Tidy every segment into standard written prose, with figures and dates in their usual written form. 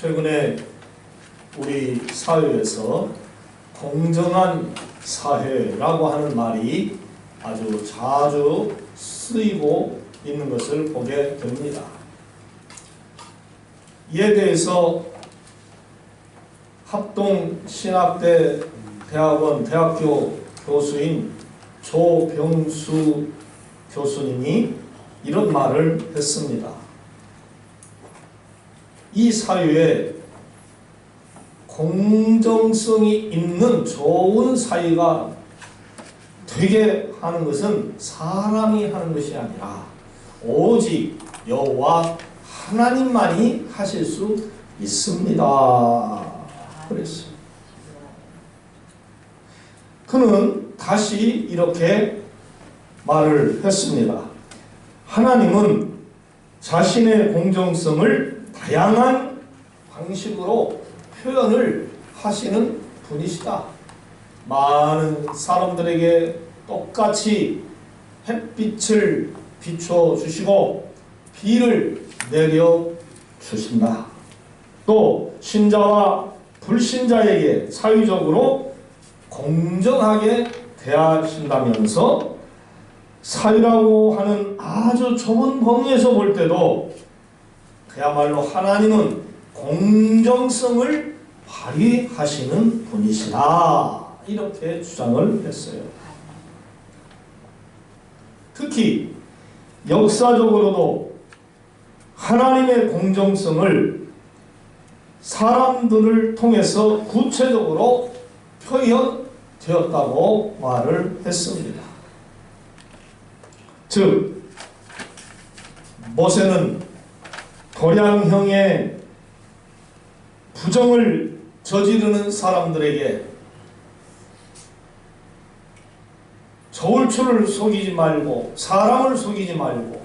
최근에 우리 사회에서 공정한 사회라고 하는 말이 아주 자주 쓰이고 있는 것을 보게 됩니다. 이에 대해서 합동신학대 대학원 대학교 교수인 조병수 교수님이 이런 말을 했습니다. 이 사회에 공정성이 있는 좋은 사회가 되게 하는 것은 사람이 하는 것이 아니라 오직 여호와 하나님만이 하실 수 있습니다. 그랬어요. 그는 다시 이렇게 말을 했습니다. 하나님은 자신의 공정성을 다양한 방식으로 표현을 하시는 분이시다. 많은 사람들에게 똑같이 햇빛을 비춰주시고 비를 내려주신다. 또 신자와 불신자에게 사회적으로 공정하게 대하신다면서 사회라고 하는 아주 좁은 범위에서 볼 때도 그야말로 하나님은 공정성을 발휘하시는 분이시다. 이렇게 주장을 했어요. 특히 역사적으로도 하나님의 공정성을 사람들을 통해서 구체적으로 표현되었다고 말을 했습니다. 즉 모세는 도량형의 부정을 저지르는 사람들에게 저울추를 속이지 말고 사람을 속이지 말고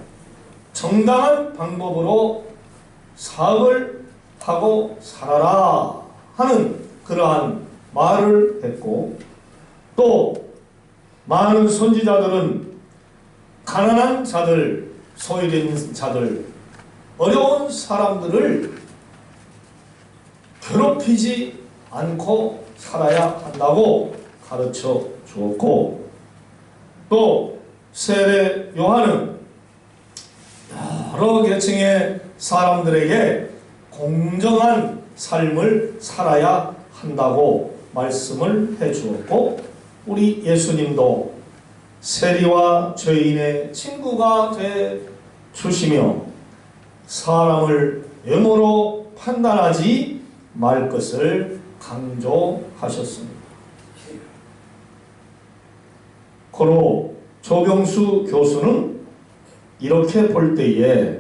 정당한 방법으로 사업을 하고 살아라 하는 그러한 말을 했고, 또 많은 선지자들은 가난한 자들, 소외된 자들, 어려운 사람들을 괴롭히지 않고 살아야 한다고 가르쳐 주었고, 또 세례 요한은 여러 계층의 사람들에게 공정한 삶을 살아야 한다고 말씀을 해 주었고, 우리 예수님도 세리와 죄인의 친구가 돼 주시며 사람을 외모로 판단하지 말 것을 강조하셨습니다. 고로 조병수 교수는 이렇게 볼 때에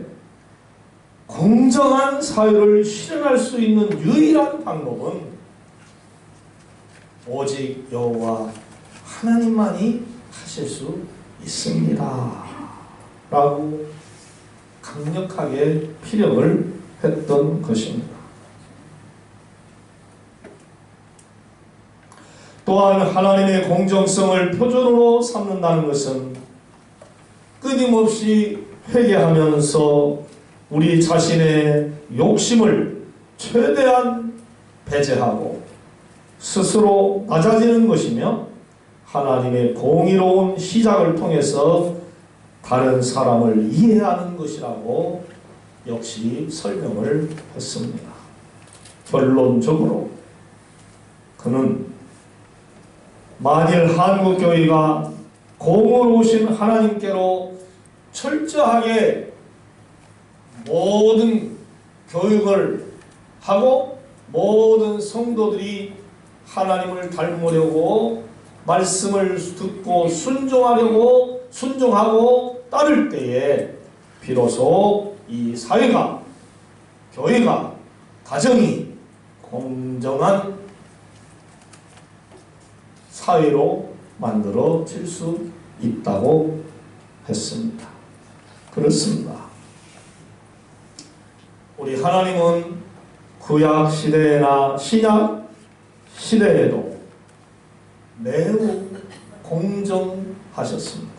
공정한 사회를 실현할 수 있는 유일한 방법은 오직 여호와 하나님만이 하실 수 있습니다. 라고 강력하게 피력을 했던 것입니다. 또한 하나님의 공정성을 표준으로 삼는다는 것은 끊임없이 회개하면서 우리 자신의 욕심을 최대한 배제하고 스스로 낮아지는 것이며 하나님의 공의로운 시작을 통해서 다른 사람을 이해하는 것이라고 역시 설명을 했습니다. 결론적으로 그는 만일 한국교회가 공의로우신 하나님께로 철저하게 모든 교육을 하고 모든 성도들이 하나님을 닮으려고 말씀을 듣고 순종하고 따를 때에 비로소 이 사회가, 교회가, 가정이 공정한 사회로 만들어질 수 있다고 했습니다. 그렇습니다. 우리 하나님은 구약 시대나 신약 시대에도 매우 공정하셨습니다.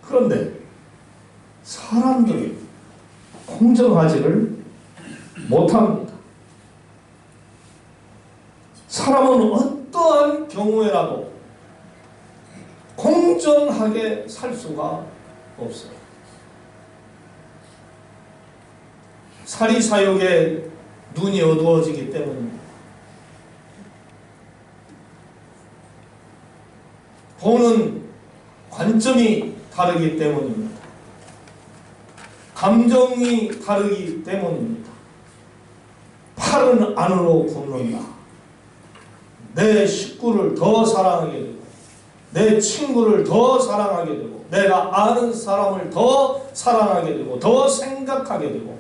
그런데 사람들이 공정하지를 못합니다. 사람은 어떠한 경우에라도 공정하게 살 수가 없어요. 사리사욕에 눈이 어두워지기 때문입니다. 보는 관점이 다르기 때문입니다. 감정이 다르기 때문입니다. 팔은 안으로 굽는다. 내 식구를 더 사랑하게 되고, 내 친구를 더 사랑하게 되고, 내가 아는 사람을 더 사랑하게 되고, 더 생각하게 되고,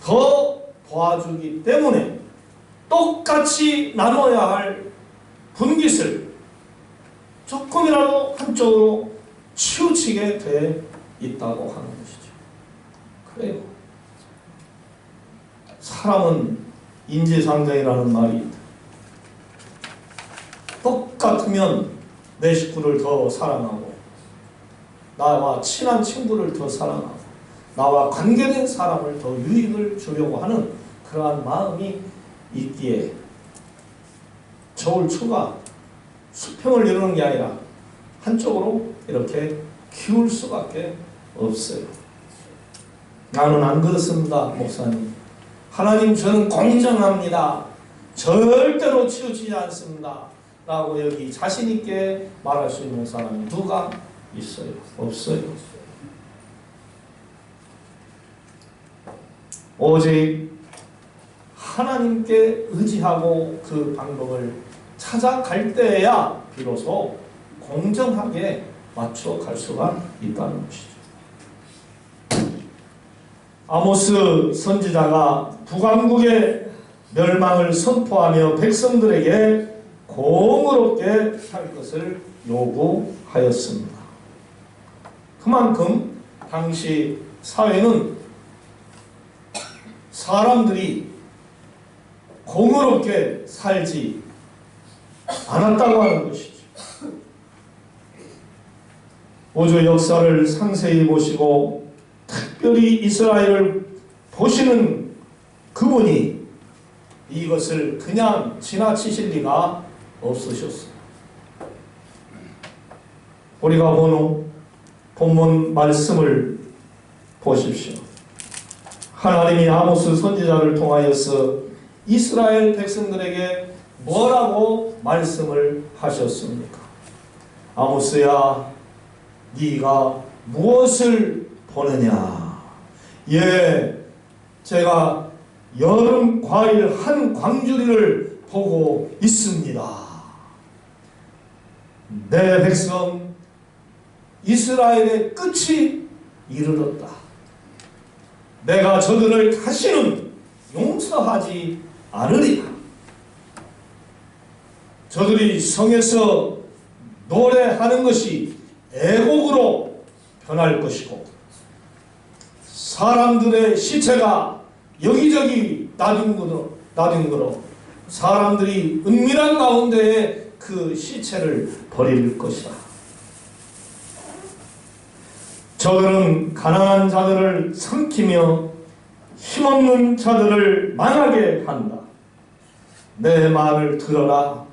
더 도와주기 때문에 똑같이 나눠야 할 분깃을 조금이라도 한쪽으로 치우치게 돼 있다고 하는 것이죠. 그래요. 사람은 인지상정이라는 말이 있다. 똑같으면 내 식구를 더 사랑하고, 나와 친한 친구를 더 사랑하고, 나와 관계된 사람을 더 유익을 주려고 하는 그러한 마음이 있기에 저울추가 수평을 이루는 게 아니라 한쪽으로 이렇게 기울 수밖에 없어요. 나는 안 그렇습니다, 목사님. 하나님, 저는 공정합니다. 절대로 치우치지 않습니다. 라고 여기 자신 있게 말할 수 있는 사람이 누가 있어요? 없어요. 오직 하나님께 의지하고 그 방법을 찾아갈 때야 비로소 공정하게 맞춰갈 수가 있다는 것이죠. 아모스 선지자가 북왕국의 멸망을 선포하며 백성들에게 공의롭게 살 것을 요구하였습니다. 그만큼 당시 사회는 사람들이 공의롭게 살지 않았다고 하는 것이죠. 우주 역사를 상세히 보시고 특별히 이스라엘을 보시는 그분이 이것을 그냥 지나치실 리가 없으셨어요. 우리가 본문 말씀을 보십시오. 하나님이 아모스 선지자를 통하여서 이스라엘 백성들에게 뭐라고 말씀을 하셨습니까? 아모스야, 네가 무엇을 보느냐? 예, 제가 여름 과일 한 광주리를 보고 있습니다. 내 백성 이스라엘의 끝이 이르렀다. 내가 저들을 다시는 용서하지 않으리라. 저들이 성에서 노래하는 것이 애곡으로 변할 것이고, 사람들의 시체가 여기저기 나뒹굴어 사람들이 은밀한 가운데에 그 시체를 버릴 것이다. 저들은 가난한 자들을 삼키며 힘없는 자들을 망하게 한다. 내 말을 들어라.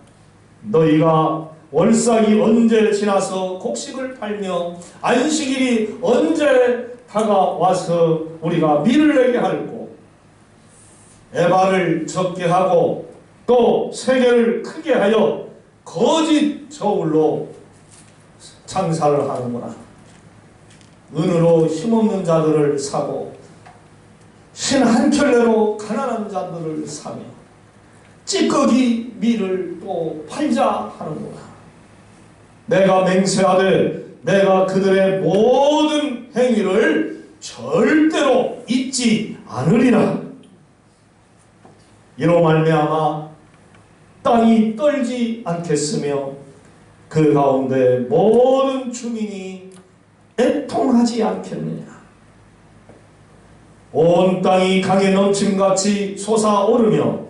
너희가 월삭이 언제 지나서 곡식을 팔며 안식일이 언제 다가와서 우리가 밀을 내게 할고, 에바를 적게 하고 또 세계를 크게 하여 거짓 저울로 장사를 하는구나. 은으로 힘없는 자들을 사고 신 한 켤레로 가난한 자들을 사며 찌꺼기 밀을 또 팔자 하는구나. 내가 맹세하되 내가 그들의 모든 행위를 절대로 잊지 않으리라. 이로 말미암아 땅이 떨지 않겠으며 그 가운데 모든 주민이 애통하지 않겠느냐. 온 땅이 강에 넘침같이 솟아오르며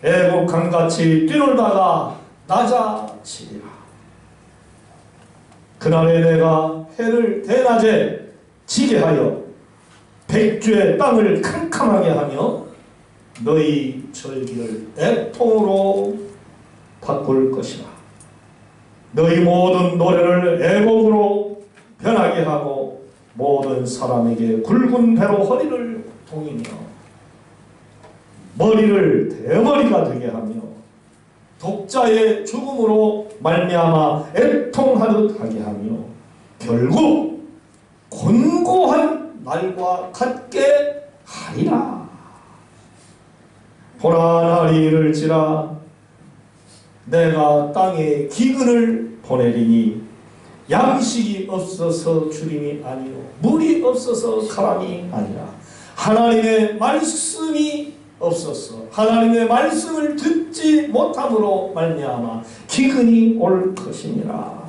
애국 강같이 뛰놀다가 낮아지리라. 그날에 내가 해를 대낮에 지게 하여 백주의 땅을 캄캄하게 하며 너희 절기를 애통으로 바꿀 것이라. 너희 모든 노래를 애곡으로 변하게 하고 모든 사람에게 굵은 배로 허리를 동이며 머리를 대머리가 되게 하며 독자의 죽음으로 말미암아 애통하듯 하게 하며 결국 곤고한 날과 같게 하리라. 보라 날이 이를지라 내가 땅에 기근을 보내리니 양식이 없어서 주림이 아니요 물이 없어서 가람이 아니라 하나님의 말씀이 없어서 하나님의 말씀을 듣지 못함으로 말미암아 기근이 올 것이니라.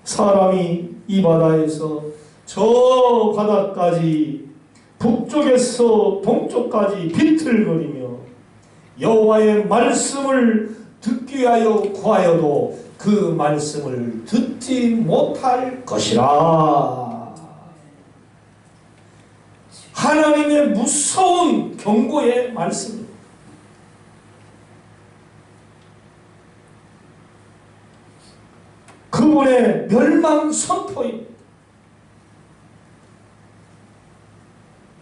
사람이 이 바다에서 저 바다까지 북쪽에서 동쪽까지 비틀거리며 여호와의 말씀을 듣기 위하여 구하여도 그 말씀을 듣지 못할 것이라. 하나님의 무서운 경고의 말씀입니다. 그분의 멸망 선포입니다.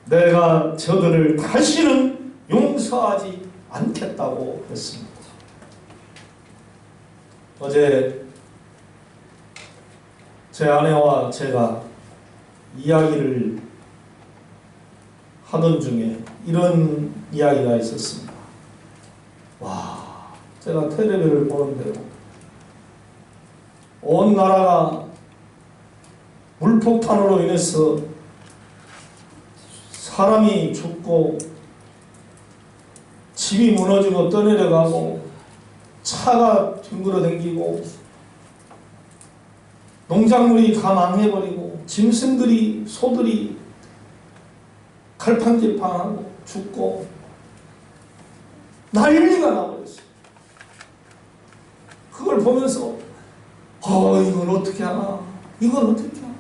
내가 저들을 다시는 용서하지 않겠다고 했습니다. 어제 제 아내와 제가 이야기를 하던 중에 이런 이야기가 있었습니다. 와, 제가 텔레비를 보는데요. 온 나라가 물폭탄으로 인해서 사람이 죽고 집이 무너지고 떠내려가고 차가 뒹굴어 댕기고 농작물이 다 망해버리고 짐승들이 소들이 갈팡질팡하고 죽고 난리가 나버렸어요. 그걸 보면서 이걸 어떻게 하나, 이걸 어떻게 하나,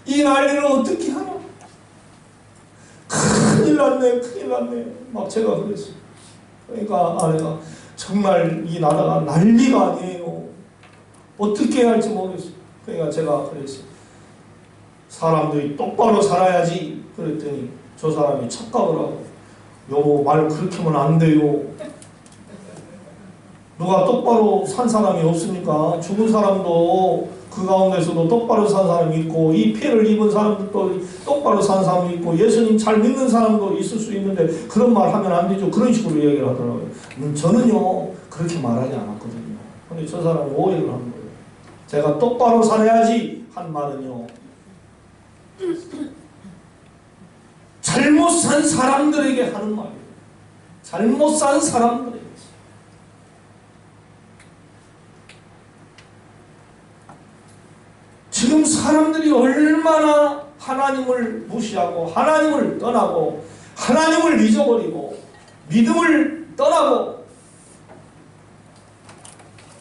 이 난리를 어떻게 하나, 큰일 났네, 큰일 났네, 막 제가 그랬어요. 그러니까 아내가 정말 이 나라가 난리가 아니에요, 어떻게 해야 할지 모르겠어요. 그러니까 제가 그랬어요. 사람들이 똑바로 살아야지. 그랬더니 저 사람이 착각을 하고, 여보 말 그렇게 하면 안 돼요. 누가 똑바로 산 사람이 없으니까 죽은 사람도 그 가운데서도 똑바로 산 사람이 있고 이 피해를 입은 사람도 똑바로 산 사람이 있고 예수님 잘 믿는 사람도 있을 수 있는데 그런 말 하면 안 되죠. 그런 식으로 얘기를 하더라고요. 저는요 그렇게 말하지 않았거든요. 근데 저 사람이 오해를 한 거예요. 제가 똑바로 살아야지 한 말은요, 잘못 산 사람들에게 하는 말이에요. 잘못 산 사람들에게. 지금 사람들이 얼마나 하나님을 무시하고 하나님을 떠나고 하나님을 잊어버리고 믿음을 떠나고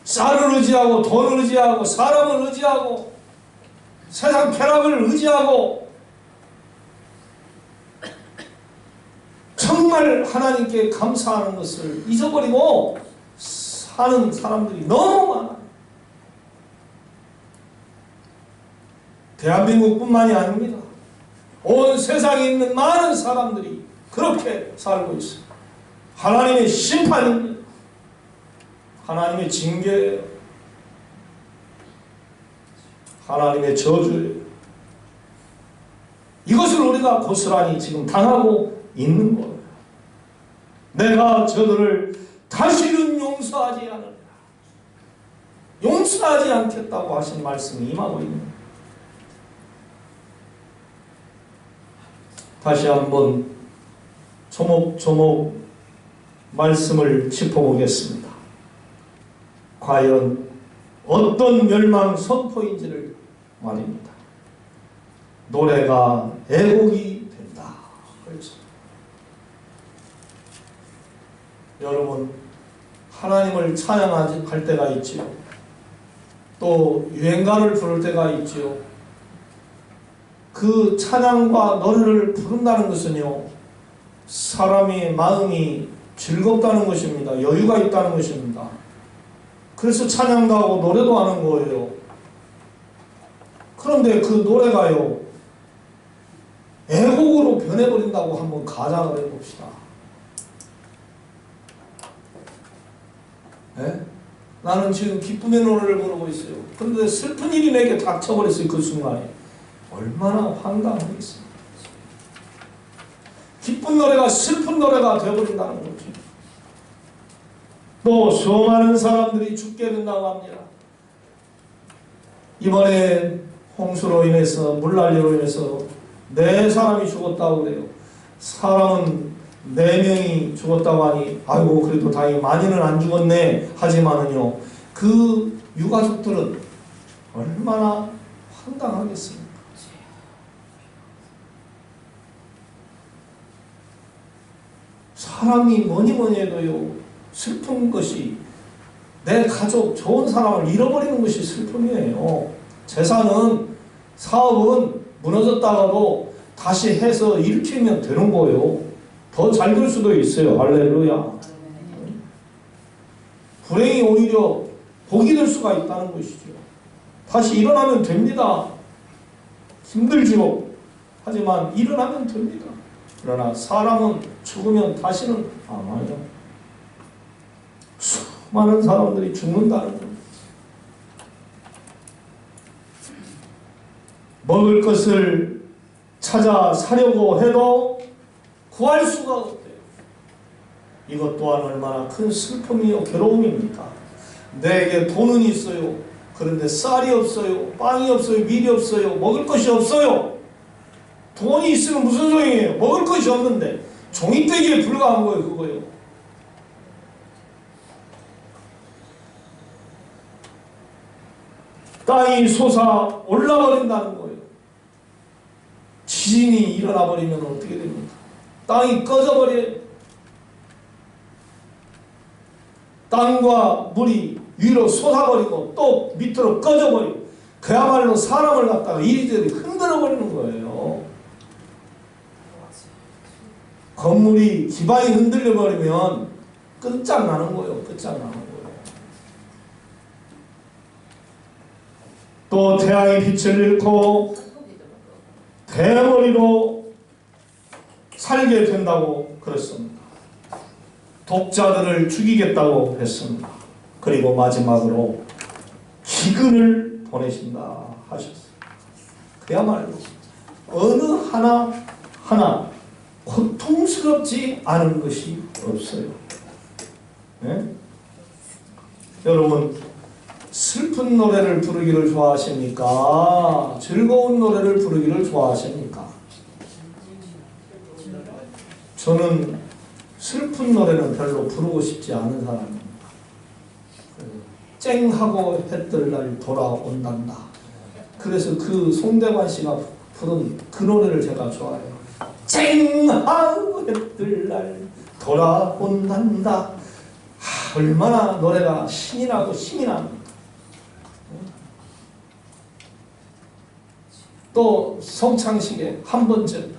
쌀을 의지하고 돈을 의지하고 사람을 의지하고 세상 쾌락을 의지하고 정말 하나님께 감사하는 것을 잊어버리고 사는 사람들이 너무 많아요. 대한민국뿐만이 아닙니다. 온 세상에 있는 많은 사람들이 그렇게 살고 있어요. 하나님의 심판입니다. 하나님의 징계예요. 하나님의 저주예요. 이것을 우리가 고스란히 지금 당하고 있는 거예요. 내가 저들을 다시는 용서하지 않으리라. 용서하지 않겠다고 하신 말씀이 임하고 있는 거예요. 다시 한번 조목조목 말씀을 짚어보겠습니다. 과연 어떤 멸망 선포인지를 말입니다. 노래가 애곡이 된다. 그렇죠. 여러분, 하나님을 찬양할 때가 있지요. 또 유행가를 부를 때가 있지요. 그 찬양과 노래를 부른다는 것은요, 사람의 마음이 즐겁다는 것입니다. 여유가 있다는 것입니다. 그래서 찬양도 하고 노래도 하는 거예요. 그런데 그 노래가요, 애곡으로 변해버린다고 한번 가정을 해봅시다. 네? 나는 지금 기쁨의 노래를 부르고 있어요. 그런데 슬픈 일이 내게 닥쳐버렸어요. 그 순간에. 얼마나 황당하겠어요. 기쁜 노래가 슬픈 노래가 되어버린다는 거죠. 또 수많은 사람들이 죽게 된다고 합니다. 이번에 홍수로 인해서, 물난리로 인해서 4사람이 죽었다고 그래요. 사람은 4명이 죽었다고 하니 아이고 그래도 다행히 많이는 안 죽었네 하지만은요, 그 유가족들은 얼마나 황당하겠습니까? 사람이 뭐니 해도요, 슬픈 것이 내 가족, 좋은 사람을 잃어버리는 것이 슬픔이에요. 재산은, 사업은 무너졌다가도 다시 해서 일으키면 되는 거예요. 더 잘 될 수도 있어요. 할렐루야. 불행이 오히려 복이 될 수가 있다는 것이죠. 다시 일어나면 됩니다. 힘들지요. 하지만 일어나면 됩니다. 그러나 사람은 죽으면 다시는 안 와요. 수많은 사람들이 죽는다는 겁니다. 먹을 것을 찾아 사려고 해도 구할 수가 없대요. 이것 또한 얼마나 큰 슬픔이요 괴로움입니까? 내게 돈은 있어요. 그런데 쌀이 없어요. 빵이 없어요. 밀이 없어요. 먹을 것이 없어요. 돈이 있으면 무슨 소용이에요? 먹을 것이 없는데 종이떼기에 불과한 거예요. 그거요. 땅이 솟아 올라버린다는 거예요. 지진이 일어나 버리면 어떻게 됩니까? 땅이 꺼져버려요. 땅과 물이 위로 솟아버리고 또 밑으로 꺼져버리고 그야말로 사람을 갖다가 이리저리 흔들어버리는 거예요. 건물이 기반이 흔들려버리면 끝장나는 거예요. 끝장나는 거예요. 또 태양이 빛을 잃고 대머리로 살게 된다고 그랬습니다. 독자들을 죽이겠다고 했습니다. 그리고 마지막으로 기근을 보내신다 하셨어요. 그야말로 어느 하나 고통스럽지 않은 것이 없어요. 네? 여러분 슬픈 노래를 부르기를 좋아하십니까? 즐거운 노래를 부르기를 좋아하십니까? 저는 슬픈 노래는 별로 부르고 싶지 않은 사람입니다. 쨍하고 해뜰 날 돌아온단다. 그래서 그 송대관 씨가 부른 그 노래를 제가 좋아해요. 쨍하고 해뜰 날 돌아온단다. 얼마나 노래가 신이 나고 힘이 납니다. 또 성창식에 한 번쯤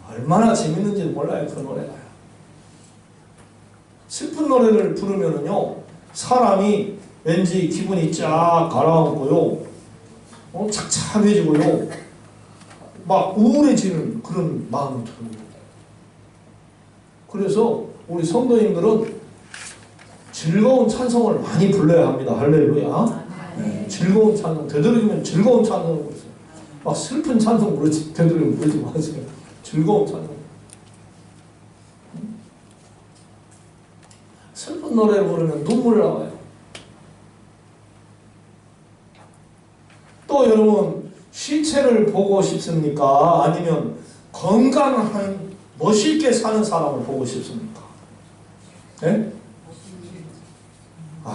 얼마나 재밌는지 몰라요. 그 노래가요. 슬픈 노래를 부르면은요 사람이 왠지 기분이 쫙 가라앉고요, 착잡해지고요, 막 우울해지는 그런 마음이 들어요. 그래서 우리 성도님들은 즐거운 찬송을 많이 불러야 합니다. 할렐루야. 네, 즐거운 찬송, 되도록이면 즐거운 찬송을 부르세요. 막 슬픈 찬송 부르지, 되도록이면 부르지 마세요. 즐거운 찬송. 슬픈 노래를 부르면 눈물 나와요. 또 여러분 실체를 보고 싶습니까? 아니면 건강한 멋있게 사는 사람을 보고 싶습니까? 네?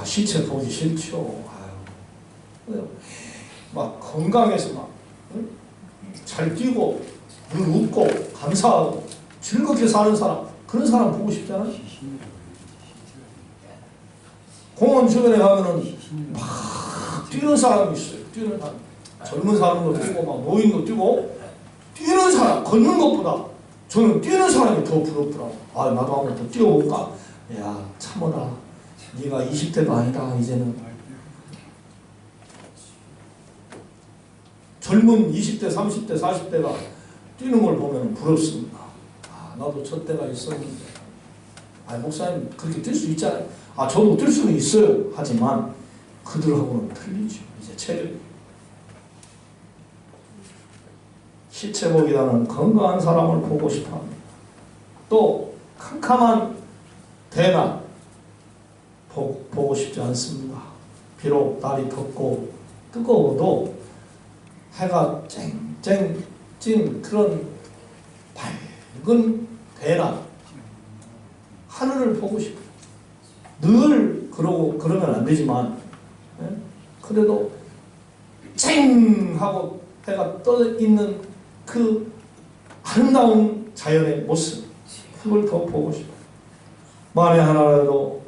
실체 보기 싫죠. 막 건강해서 막 잘 뛰고 늘 웃고 감사하고 즐겁게 사는 사람, 그런 사람 보고 싶잖아요. 공원 주변에 가면은 막 뛰는 사람이 있어요. 뛰는 사람. 젊은 사람도 뛰고 막 노인도 뛰고 뛰는 사람, 걷는 것보다 저는 뛰는 사람이 더 부럽더라고. 아, 나도 한번 더 뛰어볼까? 야, 참어라. 네가 20대가 아니다, 이제는. 젊은 20대, 30대, 40대가 뛰는 걸 보면 부럽습니다. 아, 나도 저 때가 있었는데. 아, 목사님 그렇게 뛸 수 있잖아요. 아, 저도 뛸 수는 있어요. 하지만 그들하고는 틀리죠. 이제 체력이. 시체보기보다는 건강한 사람을 보고 싶어합니다. 또 캄캄한 대낮 보고 싶지 않습니다. 비록 날이 덥고 뜨거워도 해가 쨍쨍 찐 그런 밝은 대낮 하늘을 보고 싶어요. 늘 그러면 안 되지만 그래도 쨍 하고 해가 떠 있는 그 아름다운 자연의 모습, 그걸 더 보고 싶어요. 만에 하나라도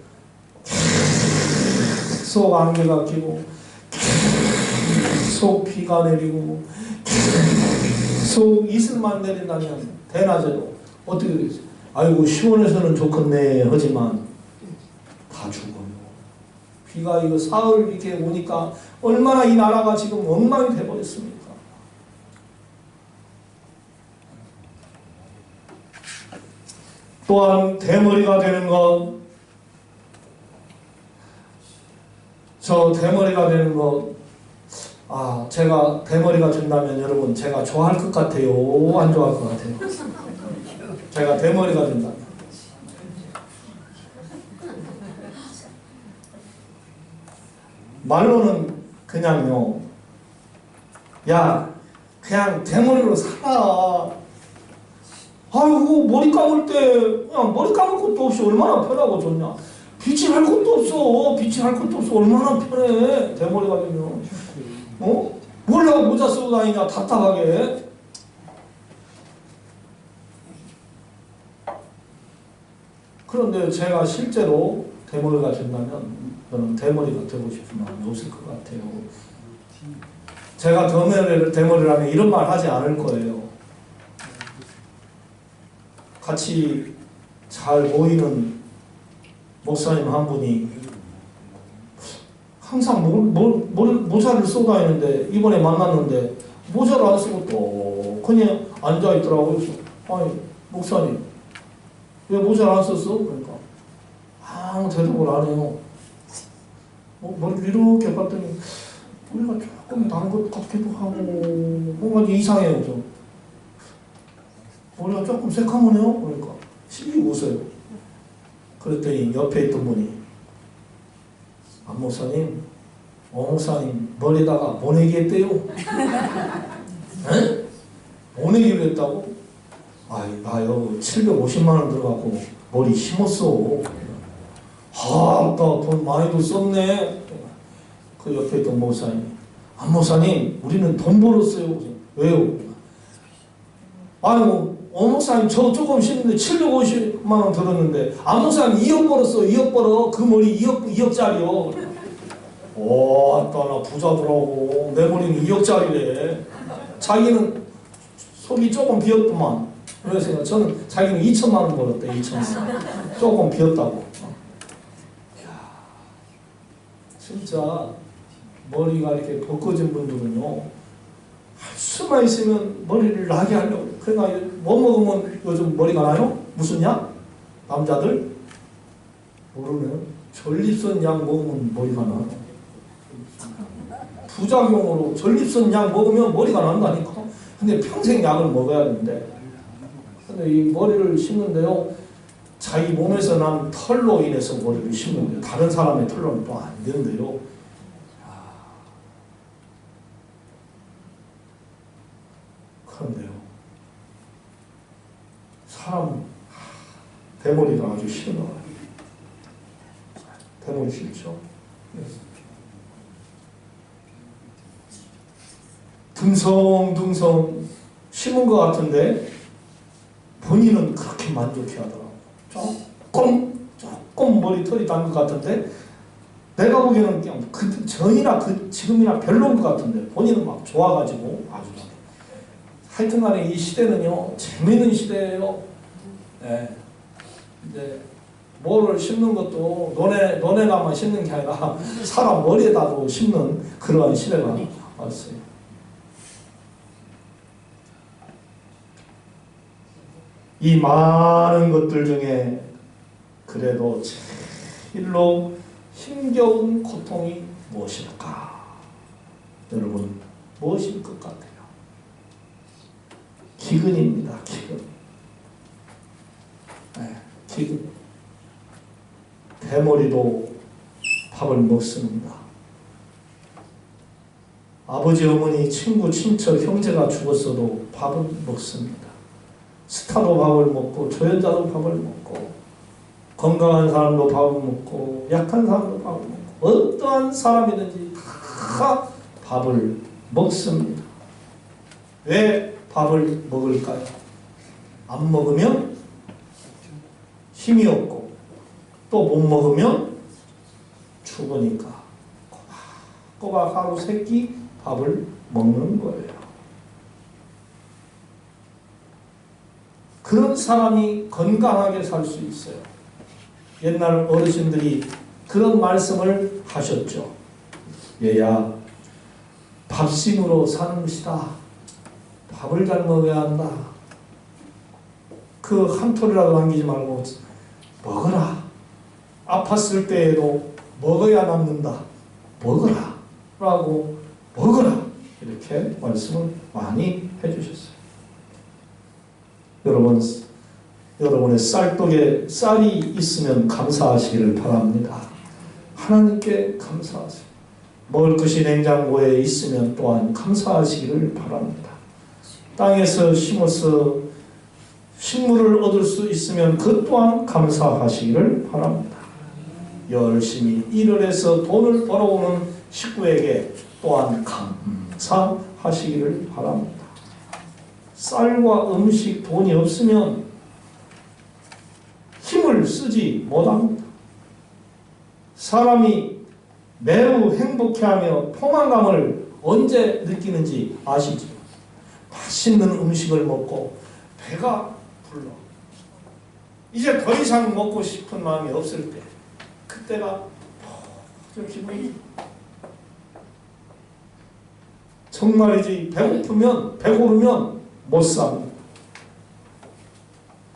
계속 안개가 끼고 계속 비가 내리고 계속 이슬만 내린다면 대낮에도 어떻게 되겠어요? 아이고 시원해서는 좋겠네 하지만 다 죽어요. 비가 이거 사흘 이렇게 오니까 얼마나 이 나라가 지금 엉망이 돼버렸습니까? 또한 대머리가 되는 것, 저 대머리가 되는 것, 아, 제가 대머리가 된다면 여러분 제가 좋아할 것 같아요? 안 좋아할 것 같아요? 제가 대머리가 된다면. 말로는 그냥요, 야, 그냥 대머리로 살아. 아이고 머리 감을 때 그냥 머리 감을 것도 없이 얼마나 편하고 좋냐. 빛이 할 것도 없어. 빛이 할 것도 없어. 얼마나 편해. 대머리가 되면. 어? 뭘 내가 모자 쓰고 다니냐 답답하게. 그런데 제가 실제로 대머리가 된다면 저는 대머리가 되고 싶은 마음이 없을 것 같아요. 제가 대머리라면 이런 말 하지 않을 거예요. 같이 잘 모이는 목사님 한 분이 항상 모자를 쓰고 다니는데 이번에 만났는데 모자를 안 쓰고 또 그냥 앉아있더라고요. 그래서 아니 목사님 왜 모자를 안 썼어? 그러니까 아무 대답을 안 해요. 머리를 이렇게 봤더니 머리가 조금 난 것 같기도 하고 뭔가 이상해요. 좀 머리가 조금 새카매네요. 그러니까 시비 웃어요. 그랬더니 옆에 있던 분이 안 목사님, 목사님 머리에다가 모내기 했대요. 에? 모내기를 했다고? 아이 나요 750만 원 들어가고 머리 심었어. 아, 나 돈 많이도 썼네. 그 옆에 있던 목사님, 안 목사님 우리는 돈 벌었어요. 왜요? 아이고 목사님 저 조금 쉬는데 750만 원 들었는데 안 목사님 2억 벌었어. 2억 벌어. 그 머리 2억짜리요. 나 부자더라고. 내 머리는 2억짜리래. 자기는 속이 조금 비었구만. 그래서 저는 자기는 2천만 원 벌었대. 2천만 원. 조금 비었다고. 진짜 머리가 이렇게 벗겨진 분들은요, 할 수만 있으면 머리를 나게 하려고. 그러니까 뭐 먹으면 요즘 머리가 나요? 무슨 약? 남자들? 모르네요. 전립선 약 먹으면 머리가 나요. 부작용으로 전립선 약 먹으면 머리가 난다니까. 근데 평생 약을 먹어야 되는데. 근데 이 머리를 심는데요, 자기 몸에서 난 털로 인해서 머리를 심는 거예요. 다른 사람의 털로는 또 안 되는데요. 그런데요, 사람 대머리가 아주 싫어요. 대머리 싫죠? 듬성듬성 심은 것 같은데 본인은 그렇게 만족해 하더라고. 조금 머리털이 단 것 같은데 내가 보기에는 그냥 그 전이나 그 지금이나 별로인 것 같은데 본인은 막 좋아가지고 아주 하여튼간에 이 시대는요 재미있는 시대예요. 네. 이제 뭐를 심는 것도 논에다만 심는 게 아니라 사람 머리에다도 심는 그러한 시대가 왔어요. 이 많은 것들 중에 그래도 제일로 힘겨운 고통이 무엇일까? 여러분 무엇일 것 같아요? 기근입니다. 기근. 네, 기근. 대머리도 밥을 먹습니다. 아버지, 어머니, 친구, 친척, 형제가 죽었어도 밥을 먹습니다. 스타도 밥을 먹고 조연자도 밥을 먹고 건강한 사람도 밥을 먹고 약한 사람도 밥을 먹고 어떠한 사람이든지 다 밥을 먹습니다. 왜 밥을 먹을까요? 안 먹으면 힘이 없고 또 못 먹으면 죽으니까 꼬박 하루 세 끼 밥을 먹는 거예요. 그런 사람이 건강하게 살 수 있어요. 옛날 어르신들이 그런 말씀을 하셨죠. 얘야, 밥심으로 사는 것이다. 밥을 잘 먹어야 한다. 그 한 톨이라도 남기지 말고 먹어라. 아팠을 때에도 먹어야 남는다. 먹어라. 라고 먹어라. 이렇게 말씀을 많이 해주셨어요. 여러분의 쌀독에 쌀이 있으면 감사하시기를 바랍니다. 하나님께 감사하세요. 먹을 것이 냉장고에 있으면 또한 감사하시기를 바랍니다. 땅에서 심어서 식물을 얻을 수 있으면 그 또한 감사하시기를 바랍니다. 열심히 일을 해서 돈을 벌어오는 식구에게 또한 감사하시기를 바랍니다. 쌀과 음식, 돈이 없으면 힘을 쓰지 못합니다. 사람이 매우 행복해하며 포만감을 언제 느끼는지 아시죠? 맛있는 음식을 먹고 배가 불러. 이제 더 이상 먹고 싶은 마음이 없을 때 그때가 좀 기분이 정말이지 배고프면 배고르면 못 삽니다.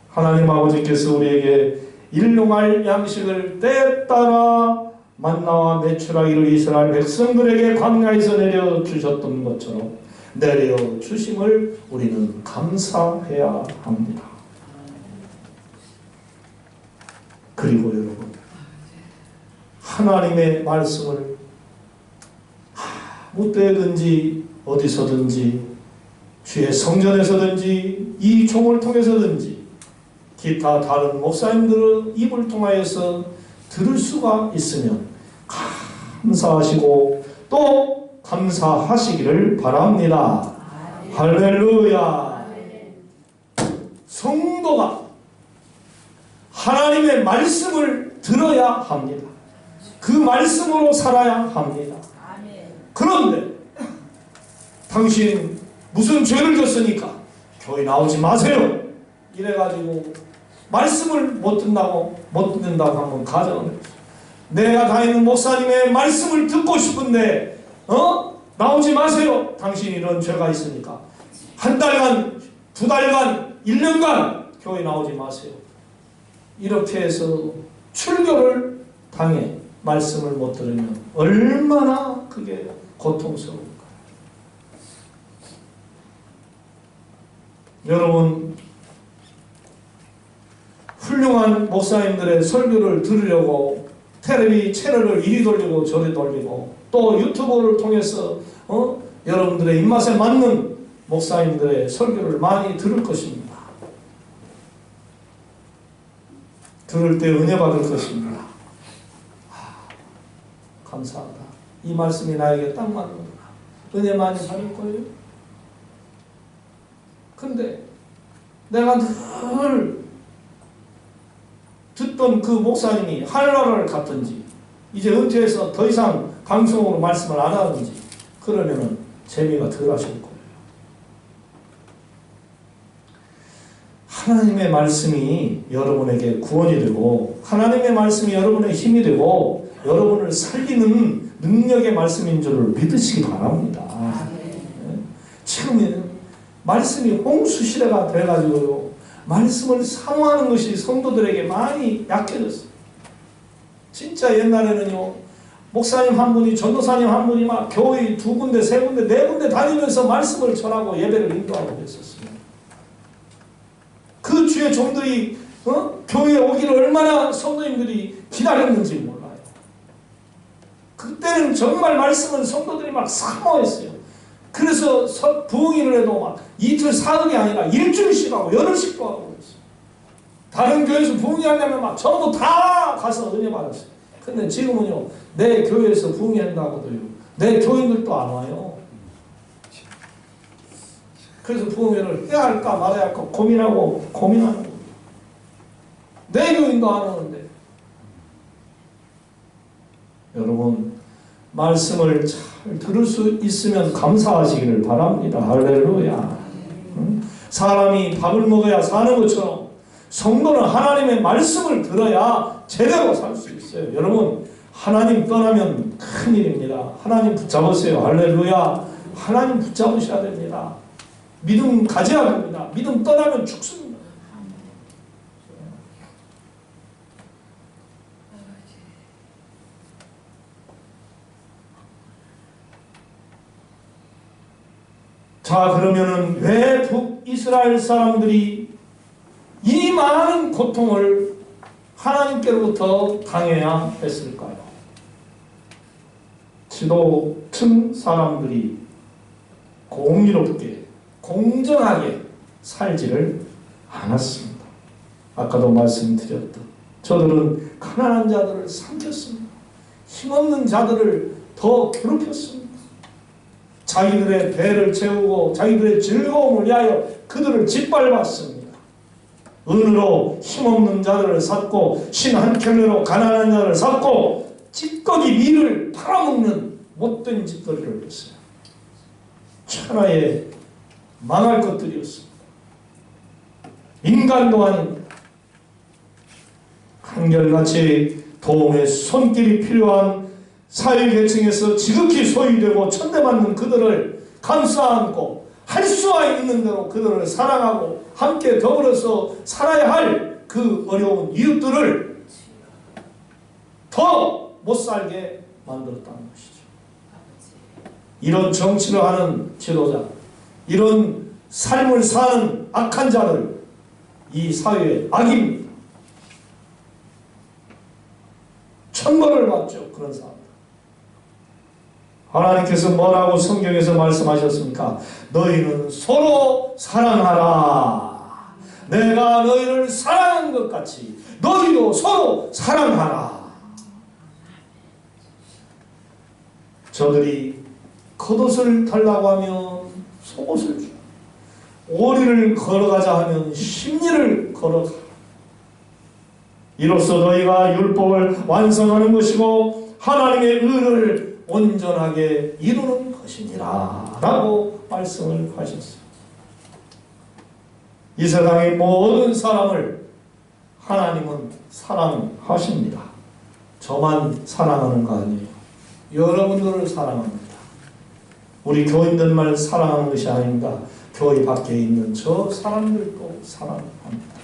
하나님 아버지께서 우리에게 일용할 양식을 때에 따라 만나와 메추라기를 이스라엘 백성들에게 광야에서 내려주셨던 것처럼 내려주심을 우리는 감사해야 합니다. 그리고 여러분, 하나님의 말씀을 아무 때든지 어디서든지 주의 성전에서든지 이 종을 통해서든지 기타 다른 목사님들의 입을 통하여서 들을 수가 있으면 감사하시고 또 감사하시기를 바랍니다. 할렐루야. 성도가 하나님의 말씀을 들어야 합니다. 그 말씀으로 살아야 합니다. 그런데 당신 무슨 죄를 졌으니까 교회 나오지 마세요. 이래가지고 말씀을 못 듣는다고 한번 가정을 해보세요. 내가 다니는 목사님의 말씀을 듣고 싶은데 나오지 마세요. 당신이 이런 죄가 있으니까 한 달간, 두 달간, 1년간 교회 나오지 마세요. 이렇게 해서 출교를 당해 말씀을 못 들으면 얼마나 그게 고통스러울까요? 여러분, 훌륭한 목사님들의 설교를 들으려고 텔레비 채널을 이리 돌리고 저리 돌리고 또 유튜브를 통해서 여러분들의 입맛에 맞는 목사님들의 설교를 많이 들을 것입니다. 들을 때 은혜 받을 것입니다. 감사하다. 이 말씀이 나에게 딱 맞는구나. 은혜 많이 받을 거예요. 근데 내가 늘 듣던 그 목사님이 하늘나라를 갔든지 이제 은퇴해서 더 이상 방송으로 말씀을 안 하든지 그러면은 재미가 덜 하실 거예요. 하나님의 말씀이 여러분에게 구원이 되고 하나님의 말씀이 여러분의 힘이 되고 여러분을 살리는 능력의 말씀인 줄을 믿으시기 바랍니다. 지금 말씀이 홍수시대가 돼가지고요, 말씀을 사모하는 것이 성도들에게 많이 약해졌어요. 진짜 옛날에는요, 목사님 한 분이, 전도사님 한 분이 막 교회 2군데, 3군데, 4군데 다니면서 말씀을 전하고 예배를 인도하고 그랬었어요. 그 주의 종들이 교회에 오기를 얼마나 성도님들이 기다렸는지 몰라요. 그때는 정말 말씀은 성도들이 막 사모했어요. 그래서 부흥회를 해도 막 이틀 사흘이 아니라 일주일씩 하고 열흘씩도 하고 그랬어요. 다른 교회에서 부흥회 하려면 막 전부 다 가서 은혜 받았어요. 근데 지금은요, 내 교회에서 부흥회 한다고도요, 내 교인들도 안 와요. 그래서 부흥회를 해야 할까 말아야 할까 고민하는 거예요. 내 교인도 안 오는데. 여러분, 말씀을 잘 들을 수 있으면 감사하시기를 바랍니다. 할렐루야. 사람이 밥을 먹어야 사는 것처럼 성도는 하나님의 말씀을 들어야 제대로 살 수 있어요. 여러분, 하나님 떠나면 큰일입니다. 하나님 붙잡으세요. 할렐루야. 하나님 붙잡으셔야 됩니다. 믿음 가져야 됩니다. 믿음 떠나면 죽습니다. 자, 그러면은 왜 북이스라엘 사람들이 이 많은 고통을 하나님께로부터 당해야 했을까요? 지도층 사람들이 공의롭게, 공정하게 살지를 않았습니다. 아까도 말씀드렸던, 저들은 가난한 자들을 삼켰습니다. 힘없는 자들을 더 괴롭혔습니다. 자기들의 배를 채우고 자기들의 즐거움을 위하여 그들을 짓밟았습니다. 은으로 힘없는 자들을 샀고 신 한 켤레로 가난한 자를 샀고 찌꺼기 밀을 팔아먹는 못된 짓거리를 했어요. 천하에 망할 것들이었습니다. 인간도 아닌 한결같이 도움의 손길이 필요한 사회계층에서 지극히 소외되고 천대받는 그들을 감싸안고 할 수 있는 대로 그들을 사랑하고 함께 더불어서 살아야 할 그 어려운 이웃들을 더 못살게 만들었다는 것이죠. 이런 정치를 하는 지도자, 이런 삶을 사는 악한 자들, 이 사회의 악입니다. 천벌을 받죠, 그런 사람. 하나님께서 뭐라고 성경에서 말씀하셨습니까? 너희는 서로 사랑하라. 내가 너희를 사랑한 것 같이 너희도 서로 사랑하라. 저들이 겉옷을 달라고 하면 속옷을 주, 오리를 걸어가자 하면 십리를 걸어가. 이로써 너희가 율법을 완성하는 것이고 하나님의 의를 온전하게 이루는 것이니라 라고 말씀을 하셨어요. 이 세상의 모든 사람을 하나님은 사랑하십니다. 저만 사랑하는 거 아니에요. 여러분들을 사랑합니다. 우리 교인들만 사랑하는 것이 아닙니다. 교회 밖에 있는 저 사람들도 사랑합니다.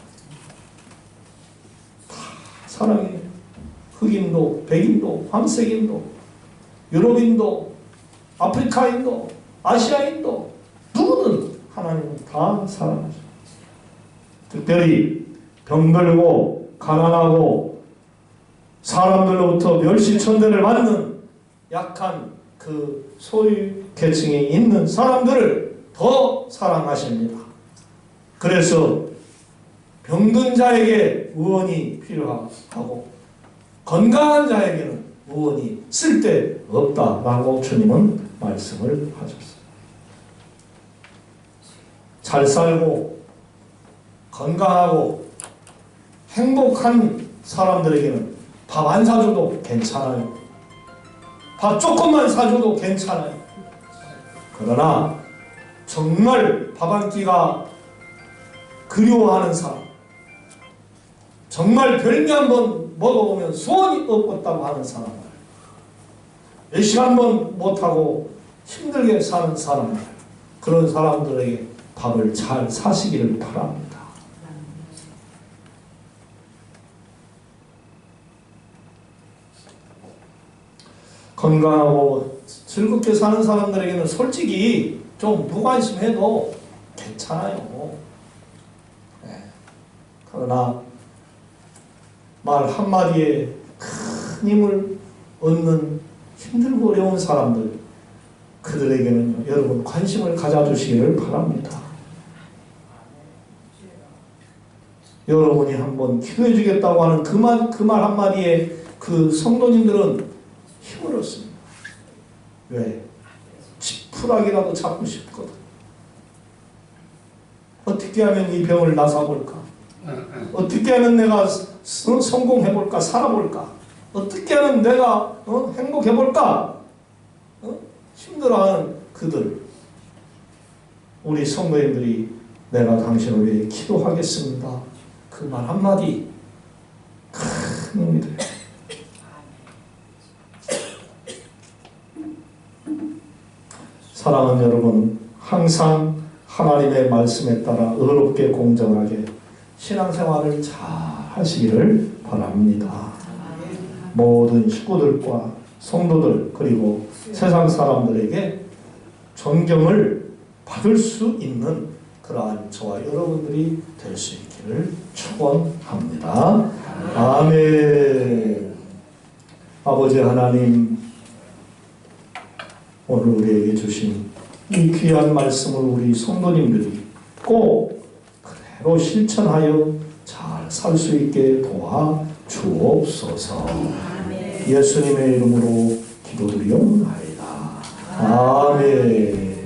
다 사랑해요. 흑인도, 백인도, 황색인도, 유럽인도, 아프리카인도, 아시아인도, 누구든 하나님은 다 사랑하죠. 특별히 병들고 가난하고 사람들로부터 멸시천대를 받는 약한 그 소유 계층에 있는 사람들을 더 사랑하십니다. 그래서 병든 자에게 의원이 필요하고 건강한 자에게는 의원이 쓸데없다라고 주님은 말씀을 하셨어요. 잘 살고 건강하고 행복한 사람들에게는 밥 안 사줘도 괜찮아요. 밥 조금만 사줘도 괜찮아요. 그러나 정말 밥 한 끼가 그리워하는 사람, 정말 별미 한번 먹어보면 소원이 없었다고 하는 사람들, 외식 한번 못하고 힘들게 사는 사람들, 그런 사람들에게 밥을 잘 사시기를 바랍니다. 건강하고 즐겁게 사는 사람들에게는 솔직히 좀 무관심해도 괜찮아요. 네. 그러나 말 한마디에 큰 힘을 얻는 힘들고 어려운 사람들, 그들에게는 여러분 관심을 가져주시기를 바랍니다. 여러분이 한번 기도해 주겠다고 하는 그 말 한마디에 그 성도님들은 힘을 얻습니다. 왜? 지푸라기라도 잡고 싶거든. 어떻게 하면 이 병을 나서볼까? 어떻게 하면 내가 성공해볼까? 살아볼까? 어떻게 하면 내가 행복해볼까? 힘들어하는 그들, 우리 성도님들이 내가 당신을 위해 기도하겠습니다, 그 말 한마디 큰 힘이 돼요. 사랑하는 여러분, 항상 하나님의 말씀에 따라 의롭게 공정하게 신앙생활을 잘 하시기를 바랍니다. 모든 식구들과 성도들 그리고 세상 사람들에게 존경을 받을 수 있는 그러한 저와 여러분들이 될 수 있기를 축원합니다. 아멘. 아버지 하나님, 오늘 우리에게 주신 이 귀한 말씀을 우리 성도님들이 꼭 그대로 실천하여 잘 살 수 있게 도와 주옵소서. 예수님의 이름으로 기도드리옵나이다. 아멘.